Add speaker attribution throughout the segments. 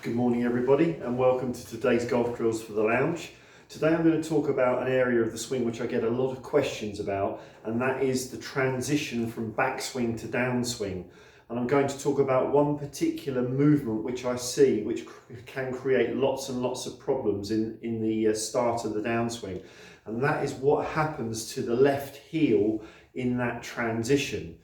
Speaker 1: Good morning everybody and welcome to today's golf drills for the lounge. Today I'm going to talk about an area of the swing which I get a lot of questions about, and that is the transition from backswing to downswing. And I'm going to talk about one particular movement which I see which can create lots and lots of problems in the start of the downswing, and that is what happens to the left heel in that transition.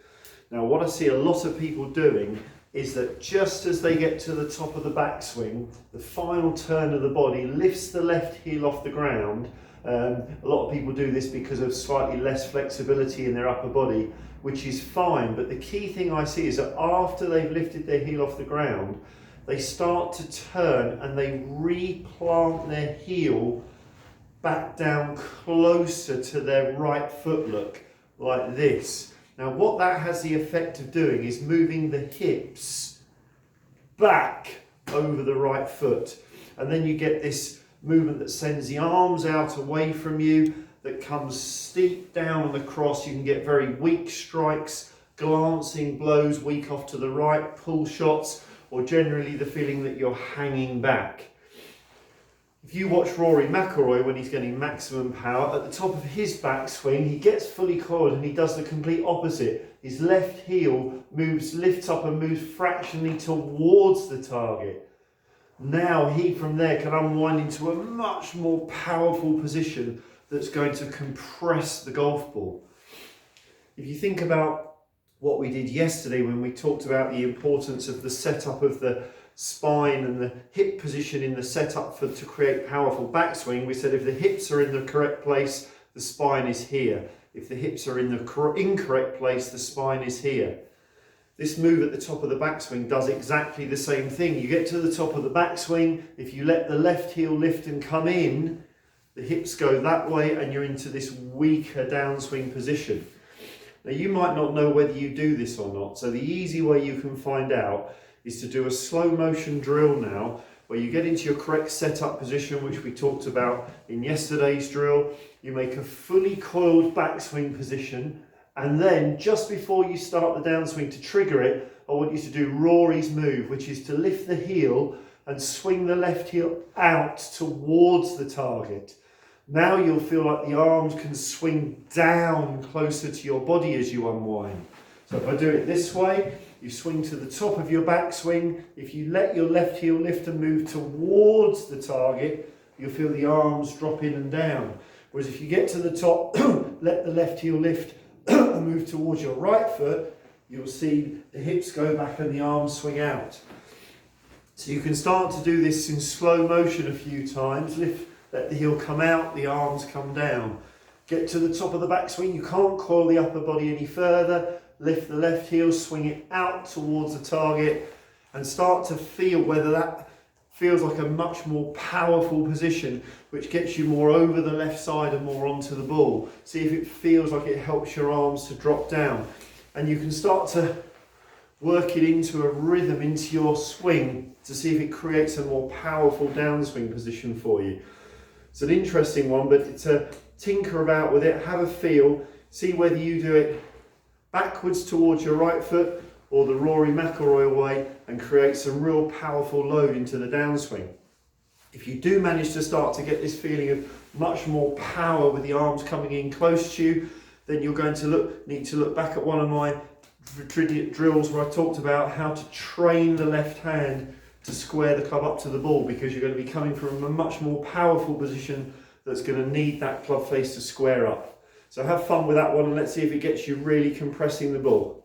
Speaker 1: Now what I see a lot of people doing is that just as they get to the top of the backswing, the final turn of the body lifts the left heel off the ground. A lot of people do this because of slightly less flexibility in their upper body, which is fine, but the key thing I see is that after they've lifted their heel off the ground, they start to turn and they replant their heel back down closer to their right foot look, like this. Now what that has the effect of doing is moving the hips back over the right foot, and then you get this movement that sends the arms out away from you, that comes steep down on the cross. You can get very weak strikes, glancing blows weak off to the right, pull shots, or generally the feeling that you're hanging back. If you watch Rory McIlroy when he's getting maximum power, at the top of his backswing, he gets fully coiled and he does the complete opposite. His left heel lifts up and moves fractionally towards the target. Now he from there can unwind into a much more powerful position that's going to compress the golf ball. If you think about what we did yesterday when we talked about the importance of the setup of the spine and the hip position in the setup to create powerful backswing, we said if the hips are in the correct place, the spine is here. If the hips are in the incorrect place, the spine is here. This move at the top of the backswing does exactly the same thing. You get to the top of the backswing, if you let the left heel lift and come in, the hips go that way and you're into this weaker downswing position. Now you might not know whether you do this or not, so the easy way you can find out is to do a slow motion drill now, where you get into your correct setup position, which we talked about in yesterday's drill. You make a fully coiled backswing position, and then just before you start the downswing to trigger it, I want you to do Rory's move, which is to lift the heel and swing the left heel out towards the target. Now you'll feel like the arms can swing down closer to your body as you unwind. So if I do it this way, you swing to the top of your backswing. If you let your left heel lift and move towards the target, you'll feel the arms drop in and down. Whereas if you get to the top, let the left heel lift and move towards your right foot, you'll see the hips go back and the arms swing out. So you can start to do this in slow motion a few times. Let the heel come out, the arms come down. Get to the top of the backswing, you can't coil the upper body any further. Lift the left heel, swing it out towards the target, and start to feel whether that feels like a much more powerful position, which gets you more over the left side and more onto the ball. See if it feels like it helps your arms to drop down. And you can start to work it into a rhythm into your swing to see if it creates a more powerful downswing position for you. It's an interesting one, but it's a tinker about with it, have a feel, see whether you do it backwards towards your right foot or the Rory McIlroy way, and create some real powerful load into the downswing. If you do manage to start to get this feeling of much more power with the arms coming in close to you, then you're going to need to look back at one of my drills where I talked about how to train the left hand to square the club up to the ball, because you're going to be coming from a much more powerful position that's going to need that club face to square up. So have fun with that one, and let's see if it gets you really compressing the ball.